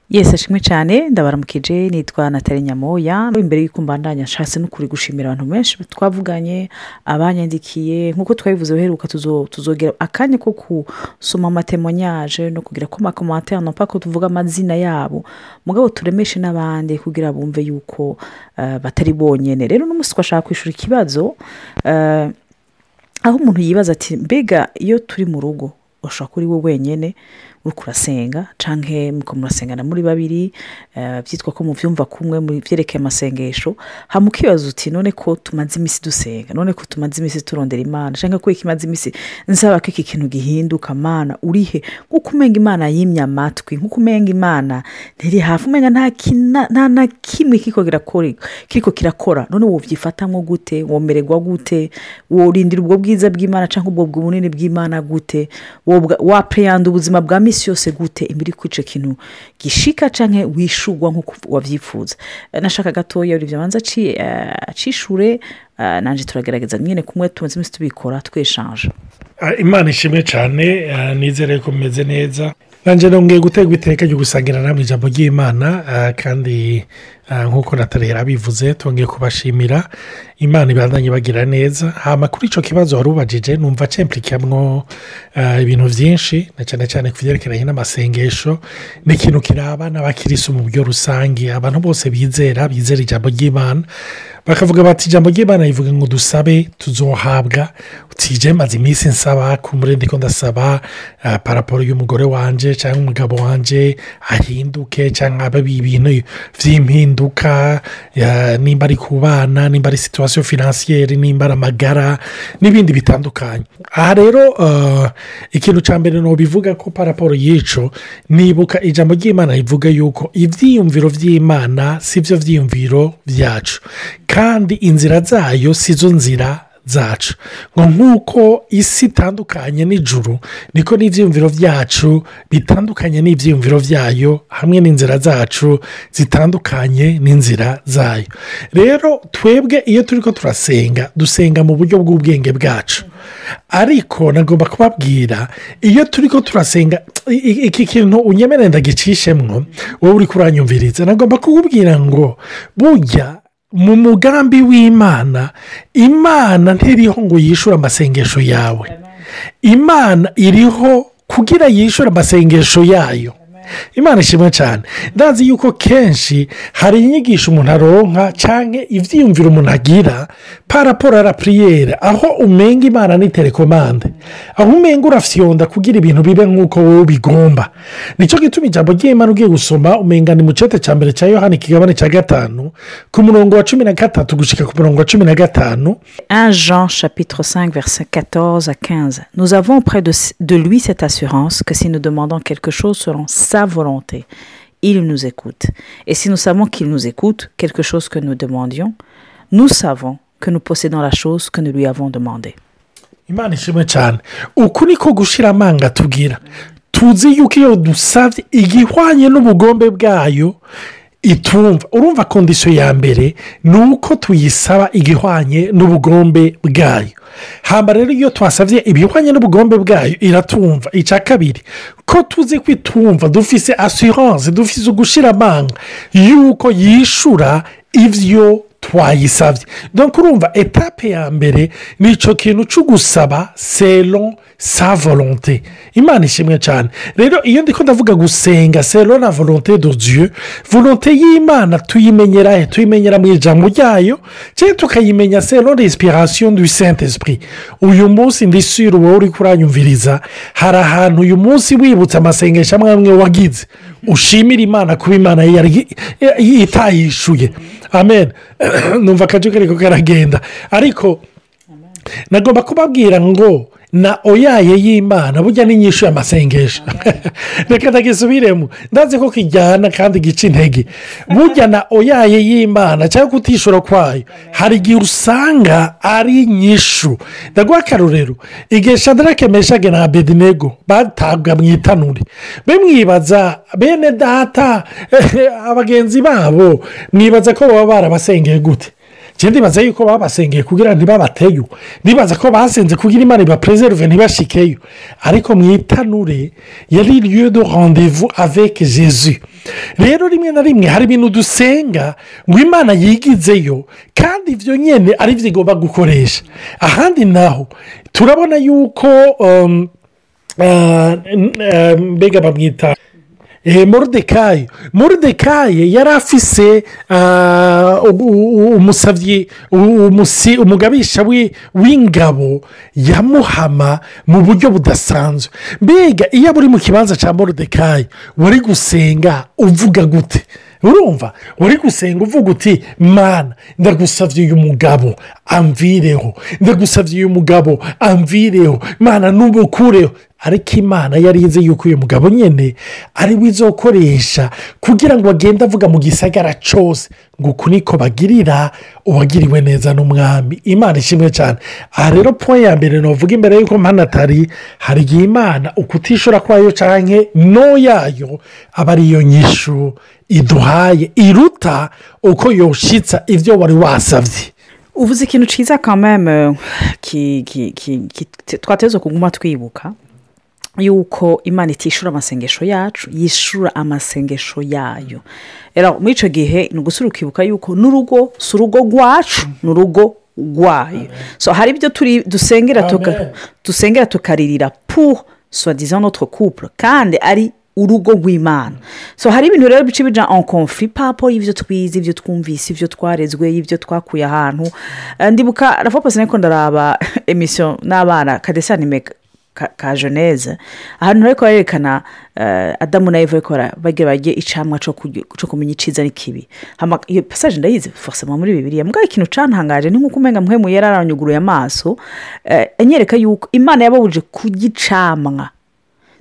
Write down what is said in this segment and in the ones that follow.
Yesi ashimwe cyane ndabaramukije nitwa Nathalie Nyamoya imbere y'uko mbandanya nshatse n'ukuri gushimira abantu benshi twavuganye abanyandikiye nkuko twabivuze uheruka tuzogera akanya ko kusoma amatemonyage no kugira ko amakomantere no pako tuvuga amazina yabo mugabo turemeshe n'abandi kugira bumve yuko batari bonyene rero n'umunsi twashaka kwishura ikibazo aho umuntu yibaza ati mbega iyo turi mu rugo ushaka kuri we wenyene uriko urasenga canke muko murasengana muri babiri byitwa ko muvyumva kumwe muri vyerekeye amasengesho hamukibaza uti none ko tumaze imisi dusenga none ko tumaze imisi turondera Imana canke ko ikimaze imisi nsaba ko iki kintu gihinduka Mana urihe nkuko umenga Imana yimya amatwi nkuko umenga Imana ntiri hafi umenga nta kimwe kiriko kirakora none wovyifatamwo gute womererwa gute worindira ubwo bwiza bw'Imana canke ubwo bunini bw'Imana gute wapreyanda ubuzima bwa misi yose gute imbiri kwice kintu gishika canke wishugwa nkuko wavyifuza nashaka gatoya uri byabanza acishure nanje turagerageza nyene kumwe tumaze imisi tubikora tweshanje Imana ishimwe cyane nizere ko meze neza nanje nongeye gutegwa iteka ryo gusangira namwe ijambo ry'Imana kandi nkuko Nathalie yarabivuze tongeye kubashimira Imana ibandanye bagira neza hama kuri ico kibazo warubajije numva cemplikamwo ibintu vyinshi na cyane kuvyerekeranye n'amasengesho n'ikintu kiraba n'abakirisu mu buryo rusangi abantu bose bizera ijambo ry'Imana bakavuga bati ijambo ry'Imana rivuga ngo dusabe tuzohabwa utije maze imisi nsaba kumurende ko ndasaba paraporo y'umugore wanje cyangwa umugabo wanje ahinduke cyangwa ababi ibintu vy'impinduka nimba ari kubana nimba ari situation financière nimba ari amagara n'ibindi bitandukanye aha rero ikintu ca mbere no bivuga ko paraporo yico nibuka ijambo ry'Imana rivuga yuko ivyiyumviro vy'Imana sivyo vyiyumviro vyacu kandi inzira zayo sizo nzira zacu ngo nkuko isi itandukanye n'ijuru niko n'ivyiyumviro vyacu bitandukanye n'ivyiyumviro vyayo hamwe n'inzira zacu zitandukanye n'inzira zayo rero twebwe iyo turiko turasenga dusenga mu buryo bw'ubwenge bwacu ariko nagomba kubabwira iyo turiko turasenga iki kintu unyemerera ndagicishemwo wowe uri kuranyumviriza nagomba kukubwira ngo burya mu mugambi w'Imana Imana ntiriho ngo yishura amasengesho yawe Imana iriho kugira yishura amasengesho yayo Imana ishimwe cyane ndazi yuko kenshi hari inyigisho umuntu aronka canke ivyiyumviro umuntu agira paraporo à la prière aho umenga Imana ni telecommande aho umenga urafyonda kugira ibintu bibe nkuko wowe bigomba nico gituma ijambo ry'Imana ugiye gusoma umenga ni mu cete ca mbere ca Yohana ikigabane ca 5 ku murongo wa 13 gushika ku murongo wa 15 1 Jean chapitre 5 verset 14 à 15 nous avons auprès de lui cette assurance que si nous demandons quelque chose selon sa volonté, il nous écoute. Et si nous savons qu'il nous écoute, quelque chose que nous demandions, nous savons que nous possédons la chose que nous lui avons demandé. Imana ishimwe cyane uku niko gushira amanga tugira tuzi yuko iyo dusavye igihwanye n'ubugombe bwayo itumva urumva kondisiyo ya mbere nuko tuyisaba igihwanye n'ubugombe bwayo hamba rero iyo twasavye ibihwanye n'ubugombe bwayo iratumva ica kabiri ko tuzi kwitumva dufise assurance dufise ugushira amanga yuko yishura ivyo twayisavye donc urumva etape ya mbere nico kintu cyo gusaba selon sa volonté Imana ishimwe cyane rero iyo ndiko ndavuga gusenga selon la volonté de Dieu volonté y'Imana tuyimenyera mu ijambo ryayo cyangwa tukayimenya selon l'inspiration du Saint-Esprit uyu munsi ndisura wowe uri kuranyumviriza hari ahantu uyu munsi wibutsa amasengesho amwe wagize ushimira Imana kuba Imana yari itayishuye amen numva kaje kariko karagenda ariko nagomba kubabwira ngo na oyaye y'Imana burya n'inyishu y'amasengesho reka ndagisubiremo ndazi ko kijyana kandi gica intege burya na oyaye y'Imana cyangwa kutishura kwayo hari igihe usanga ari inyishu ndaguha akarorero igihe Shadrake Meshake na Abedinego batabwa mu itanuri bemwibaza bene data abagenzi babo mwibaza ko baba barabasengeye gute je ndibaza yuko babasengeye kugira ntibabateyo, ndibaza ko basenze kugira Imana ibapreserve ntibashikeyo, ariko mu itanure yari lieu de rendez-vous avec Jésus. Rero rimwe na rimwe hari ibintu dusenga ngo Imana yigizeyo kandi ivyo nyene ari vyo igomba gukoresha. Ahandi naho turabona yuko mbega bamwita Moridekayi yari afise umugabisha w'ingabo yamuhama mu buryo budasanzwe. Mbega iyo uri mu kibanza cya Moridekayi wari gusenga uvuga gute? urumva uri gusenga uvuga uti mana ndagusabye uyu mugabo amvireho, ndagusabye uyu mugabo amvireho, mana n'ubukureho. ariko Imana yari izi yuko uyu mugabo nyine ari we izokoresha kugira ngo agende avuga mu gisagara cyose ngo uku niko bagirira uwagiriwe neza n'umwami. Imana ishimwe cyane. aha rero point ya mbere navuga imbere y'uko mpano atari hari igihe Imana ukutishura kwayo cyangwa no yayo aba ariyo nyishu iduhaye iruta uko yoshitsa ibyo wari wasabye. uvuze ikintu cyiza kameme twateze kuguma twibuka yuko Imana itishura amasengesho yacu, yishura amasengesho yayo. Rero muri icyo gihe ni ugusura ukibuka yuko n'urugo si urugo rwacu, ni urugo rwayo. so hari ibyo dusengera tukaririra pour soi-disant notre couple kandi ari urugo rw'Imana. so hari ibintu rero bice bija en conflit papo y'ivyo twize, ivyo twumvise, ivyo twarezwe, ivyo twakuye ahantu. ndibuka rafa pasane ko ndaraba emission n'abana kadesanime ka Genèse ahantu ariko yerekana Adamu na Eva ariko bagiye icamwa cyo kumenya iciza n'ikibi. iyo passage ndayize forcément muri Bibiliya, mbwa ikintu cantangaje ni nkuko umenga mpwemu yararanyuguruye amaso anyereka yuko Imana yababuje kugicamwa.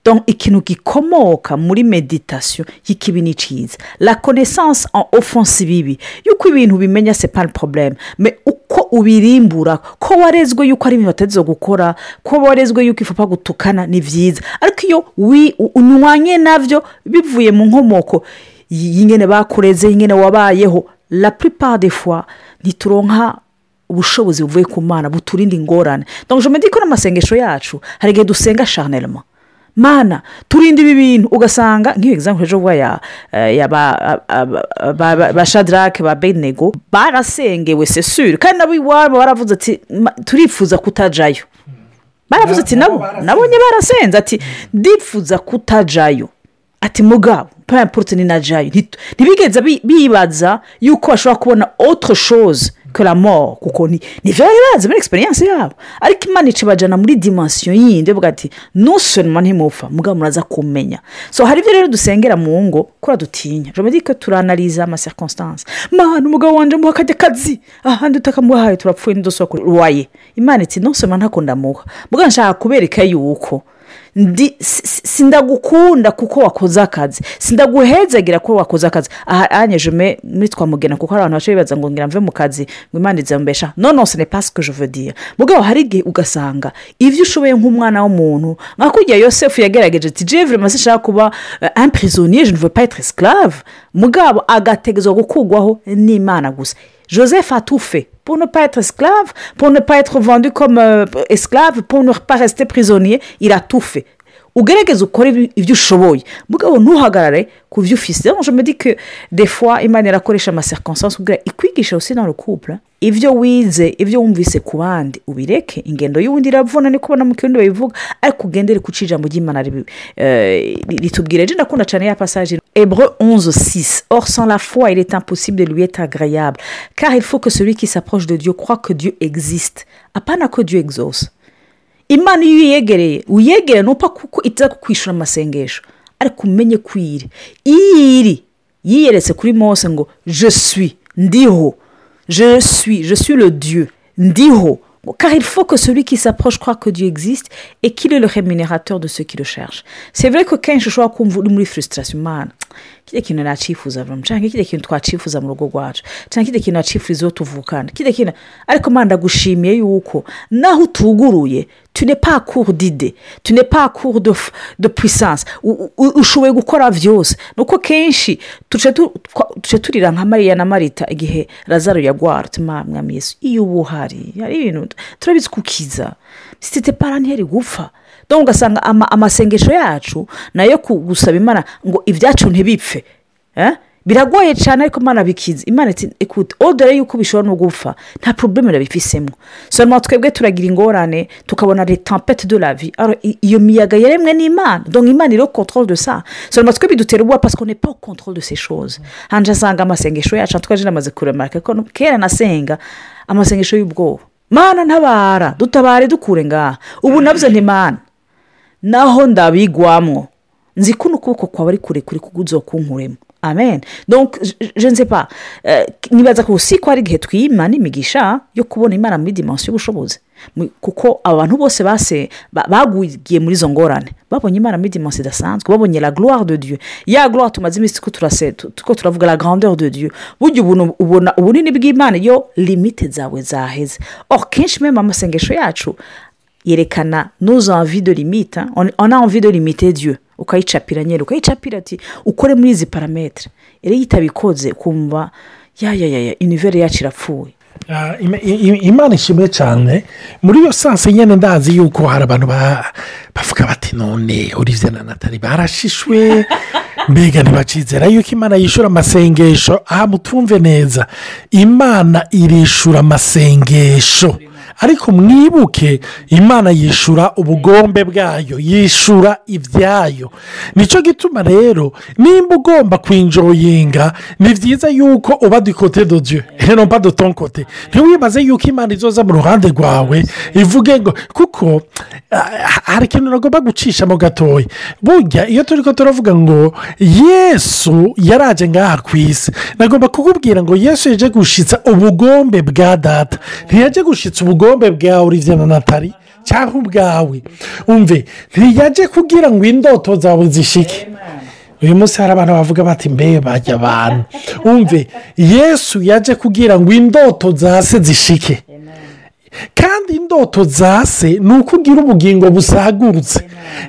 donc ikintu gikomoka muri meditation y'ikibi n'iciza, la connaissance en offense bibi yuko ibintu bimenya c'est pas le problème, mais uko ubirimbura ko warezwe yuko ari ibintu batazizo gukora, ko warezwe yuko ifupa gutukana ni vyiza, ariko iyo unywanye navyo bivuye mu nkomoko yingene bakureze, yingene wabayeho, la plupart des fois ntituronka ubushobozi buvuye ku Mana buturinda ingorane. donc je me dis ko n'amasengesho yacu hari igihe dusenga charnellement, mana turinde ibi bintu, ugasanga nk'iyo example ejo bwa ba Shadrach ba Abednego barasengewe c'est sûr, kandi nabo iwabo baravuze ati turifuza kutajayo, baravuze ati nabonye barasenze ati ndifuza kutajayo, ati mugabo peu importe ni najayo. ntibigeze bibaza yuko bashobora kubona autre chose que la mort, kuko ni very bazi muri experience yabo. ariko Imana icibajana muri dimension yindi bwa ati non seulement ntimupfa mugabo muraza kumenya. so hari ibyo rero dusengera mu ngo kora dutinya. je me dis que turanalize ama circonstances. Mana umugabo wanje muha kajya kazi ahandi utakamuhaye turapfuye ndosoko ruwaye. Imana iti non seulement ntakunda muha mugabo nshaka kubereka yuko sindagukunda kuko wakoze akazi, sindaguhezagira ko wakoze akazi. anyeje muri twamugena kuko abantu bace bibaza ngo ngira mve mu kazi ngo Imana izambesha. non ce n'est pas ce que je veux dire. mugabo hari igihe ugasanga ivyo ushoboye nk'umwana w'umuntu nkakujya Yosefu yagerageje ati je vraiment sinshaka kuba un prisonnier, je ne veux pas être esclave, mugabo agategezwa gukugwaho n'Imana gusa. Joseph a tout fait pour ne pas être esclave, pour ne pas être vendu comme esclave, pour ne pas rester prisonnier. Il a tout fait. ugerageza ukora ibyo ushoboye mugabo ntuhagarare ku byo ufise. je me dis que des fois Imana irakoresha ama circonstances kugira ikwigisha aussi dans le couple. ivyo wize, ivyo wumvise ku bandi ubireke, ingendo y'ubundi iravuna ni kubona mu kirundi bayivuga, ariko ugendere kucija mu Imana litubwire. je ndakunda cyane ya passage Hébreux 11:6. Or sans la foi il est impossible de lui être agréable, car il faut que celui qui s'approche de Dieu croit que Dieu existe, apana que Dieu exauce. Imana iyo uyegere nupa kuko itaza kukwishura amasengesho, ariko umenye kwiri yiyeretse kuri Mose ngo je suis ndiho, je suis le Dieu ndiho. Car il faut que celui qui s'approche croit que Dieu existe et qu'il est le rémunérateur de ceux qui le cherchent. C'est vrai que quand je suis muri frustration man kile kintu nacifuza vraiment cyangwa kile kintu twacifuza mu rugo rwacu cyangwa kile kintu nacifuza tuvukana kile kintu, ariko Mana ndagushimiye yuko naho tuguruye tu n'es pas à court d'idées, tu n'es pas à court de puissance, ushoboye gukora byose nuko kenshi tuce turira nka mariya na marita igihe lazaro yagwara mwami yesu iyo uba uhari hari ibintu turabizi kukiza sitete para ntiyari gupfa donc ugasanga amasengesho yacu nayo gusaba imana ngo ibyacu ntibipfe biragoye cyane ariko imana bikiza imana iti écoute odore yuko bishobora no gupfa nta problème nabifisemo seulement twebwe turagira ingorane tukabona les tempêtes de la vie alors iyo miyaga yaremwe n'imana donc imana iri au contrôle de ça seulement twebwe dutera ubwoba parce qu'on n'est pas au contrôle de ces choses hanje asanga amasengesho yacu twaje namaze kuremarka ko kera nasenga amasengesho y'ubwoba mana ntabara dutabare dukure ngaha ubu nabyo ntimana naho ndabigwamwo nzi ko ukuboko kwawe ari kure kuguzo kunkuremo amen donc je ne sais pas nibaza ko si ko ari gihe twimana imigisha yo kubona imana muri dimension y'ubushobozi kuko abantu bose bagugiye muri zo ngorane babonye imana muri dimension idasanzwe babonye la gloire de Dieu ya gloire tumaze iminsi ko turavuga la grandeur de Dieu burya ubona ubunini bw'imana yo limite zawe zaheze or kenshi meme amasengesho yacu yerekana nos envies de limite on a envie de limiter Dieu ukayicapira nyere ukayicapira ati ukore muri izi parametre ere yitabikoze kumva ya univers yacu irapfuye imana ishimwe cyane muri iyo sanse nyene ndazi yuko hari abantu bavuga bati none Olivier na Nathalie barashishwe mbega ntibacizera yuko imana yishura amasengesho aha mutumve neza imana irishura amasengesho ariko mwibuke imana yishura ubugombe bwayo yishura ibyayo nicyo gituma rero nimba ugomba kwinjoyinga ni byiza yuko uba du côté de Dieu et non pas de ton côté ntiwibaze yuko imana izoza mu ruhande rwawe ivuge ngo kuko hari ikintu nagomba gucisha mu gatoya burya iyo turi ko turavuga ngo yesu yaraje ngaha ku isi nagomba kukubwira ngo yesu yaje gushitsa ubugombe bwa data ntiyaje gushitsa ubugombe bwa Olivier na Nathalie cyangwa ubwawe umve ntiyaje kugira ngo indoto zawe zishike uyu munsi hari abantu bavuga bati mbe bajya abantu umve yesu yaje kugira ngo indoto zase zishike kandi indoto zase ni ukugira ubugingo busagutse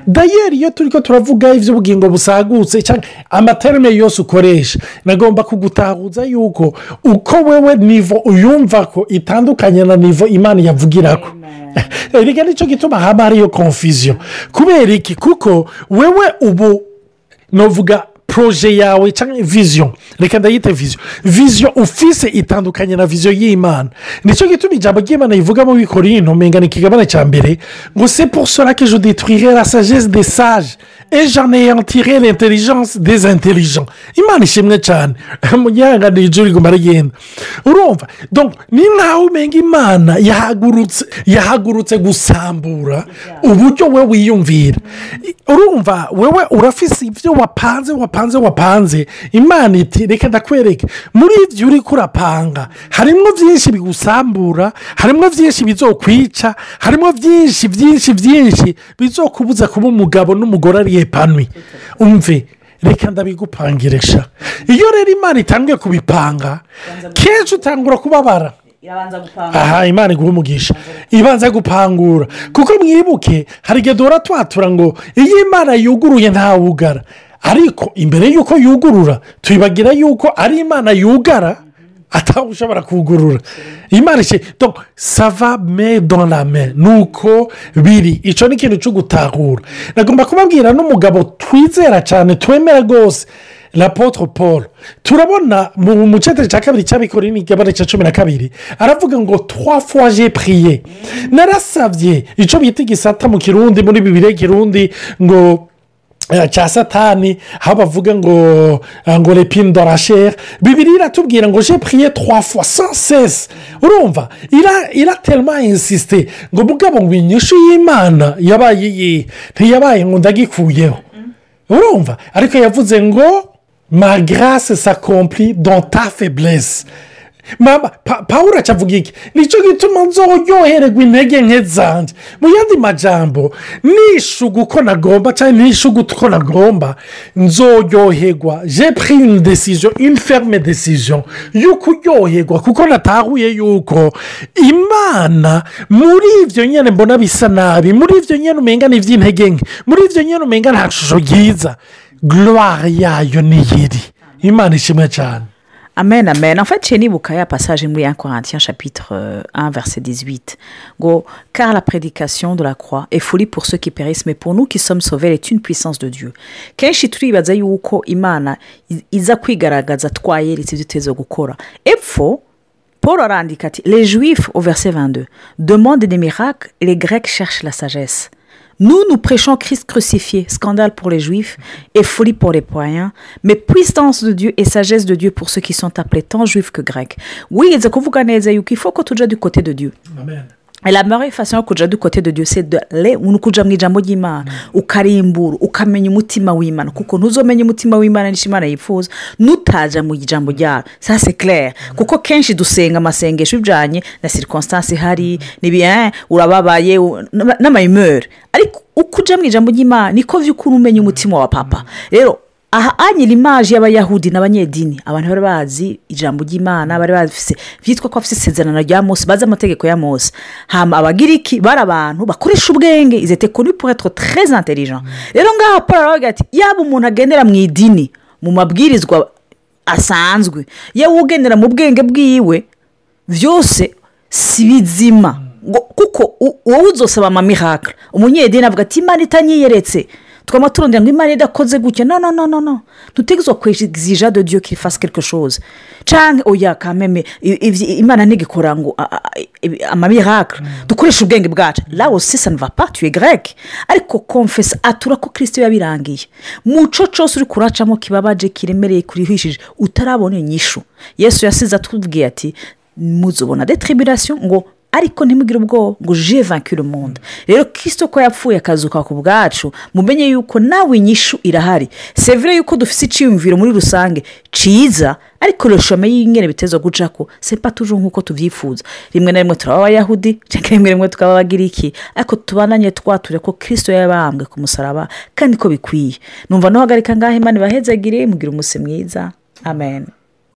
dayeri iyo turi ko turavuga iby'ubugingo busagutse cyangwa amaterme yose ukoresha nagomba kugutahuza yuko uko wewe nivo uyumva ko itandukanye na nivo imana yavugirako reka nicyo gituma haba hariyo confusion kubera iki kuko wewe ubu novuga proje yawe cyangwa vision reka ndayite vision ufise itandukanye na vision y'imana nicyo gituma ijambo ry'imana rivuga mu Bikorinto mengana ikigabane cya mbere ngo c'est pour cela que je détruirai la sagesse des sages et j'anéantirai l'intelligence des intelligents imana ishimwe cyane mu gihangano ijuru riguma rigenda urumva donc ni nkaho umenga imana yahagurutse gusambura uburyo we wiyumvira urumva wewe urafise ibyo wapanze imana iti reka ndakwereke muri ibyo uri kurapanga harimo byinshi bigusambura harimo byinshi bizokwica harimo byinshi bizokubuza kuba umugabo n'umugore ari epanwi umve reka ndabigupangirisha iyo rero imana itangiye kubipanga kenshi utangura kubabara aha imana iguha umugisha ibanza gupangura kuko mwibuke hari igihe duhora twatura ngo iyo imana yuguruye ntawugara ariko imbere y'uko yugurura tuyibagira yuko ari imana yugara atawe ushobora kugurura imana ishe donc ça va mais dans la main nuko biri icyo ni ikintu cyo gutahura nagomba kubabwira n'umugabo twizera cyane twemera rwose l'apôtre Paul turabona mu cyeteri cya kabiri cy'Abikorinto igabane cya 12 aravuga ngo 3 fois j'ai prié narasabye icyo bita igisata mu kirundi muri Bibiliya kirundi ngo cya satani aho bavuga ngo l'épine de la chair Bibiliya iratubwira ngo j'ai prié 3 fois sans cesse urumva il a tellement insisté ngo mugabo ngo inyishu y'Imana ntiyabaye ngo ndagikuyeho urumva ariko yavuze ngo ma grâce s'accomplit dans ta faiblesse mama pawulo acavuga iki nicyo gituma nzoryohererwa intege nke zanjye mu yandi majambo nishuga uko nagomba cyangwa nishuga uko nagomba nzoryoherwa j'ai pris une décision une ferme décision yo kuryoherwa kuko natahuye yuko imana muri ibyo nyine mbona bisa nabi muri ibyo nyine umenga ni iby'intege nke muri ibyo nyine umenga nta shusho ryiza gloire yayo niyiri imana ishimwe cyane. Amen, amen. En fait, chez nous, il y a un passage dans 1 Corinthiens chapitre 1, verset 18. Car la prédication de la croix est folie pour ceux qui périssent, mais pour nous qui sommes sauvés, elle est une puissance de Dieu. Kenshi turibaza yuko Imana iza kwigaragaza twayeritse duteze gukora. Epfo Paul arandika ati les Juifs au verset 22 demandent des miracles et les Grecs cherchent la sagesse. Nous prêchons Christ crucifié, scandale pour les Juifs et folie pour les païens, mais puissance de Dieu et sagesse de Dieu pour ceux qui sont appelés tant Juifs que Grecs. Oui, il faut que tu sois du côté de Dieu. Amen. Et la meilleure façon que tu du côté de Dieu, c'est de aller où nous kujamwe ijambo ry'Imana, ukarimbura, ukamenya umutima w'Imana, kuko ntuzomenya umutima w'Imana n'ishimana yifuza, nutaja mu ijambo ryayo. Ça c'est clair. Kuko kenshi dusenga amasengesho bijanye na circonstance ihari, ni bien, urababaye n'amayimeur. Ariko ukuja mu ijambo ry'Imana niko vy'ukuri umenya umutima wa papa. Rero aha anyira imaje y'abayahudi n'abanyedini abantu bari bazi ijambo ry'Imana bari bafise vyitwa ko afise isezerano rya Mose baza amategeko ya Mose hama abagiriki bari abantu bakoresha ubwenge ils étaient connus pour être très intelligents rero ngaha Paul aravuga ati yaba umuntu agendera mu idini mu mabwirizwa asanzwe yewe ugendera mu bwenge bwiwe vyose si bizima kuko wowe uzosaba ama miracle umunyedini avuga ati Imana itanyiyeretse twama turondera ngo Imana idakoze gutya non tutegezwa kwexija de Dieu qu'il fasse quelque chose canke oya kameme Imana ntigikora ngo ama miracle dukoresha ubwenge bwacu là aussi ça ne va pas tu es grec ariko confesse atura ko Kristo yabirangiye muco cyose uri kuracamo kibabaje kiremereye kurihishije utarabona inyishu Yesu yasize atubwiye ati muzobona des tribulations ngo ariko ntimugire ubwo ngo j'ai vaincu le monde rero Kristo ko yapfuye akazuka ku bwacu mumenye yuko nawe inyishu irahari c'est vrai yuko dufise iciyumviro muri rusange ciza ariko le chemin y'ingene bitezo gucako c'est pas toujours nkuko tuvyifuza rimwe na rimwe turaba abayahudi cyangwa rimwe tukaba bagiriki ariko tubananye twature ko Kristo yabambwe ku musaraba kandi ko bikwiye numva no hagarika ngahe Imana bahezagire mugira umuse mwiza amen.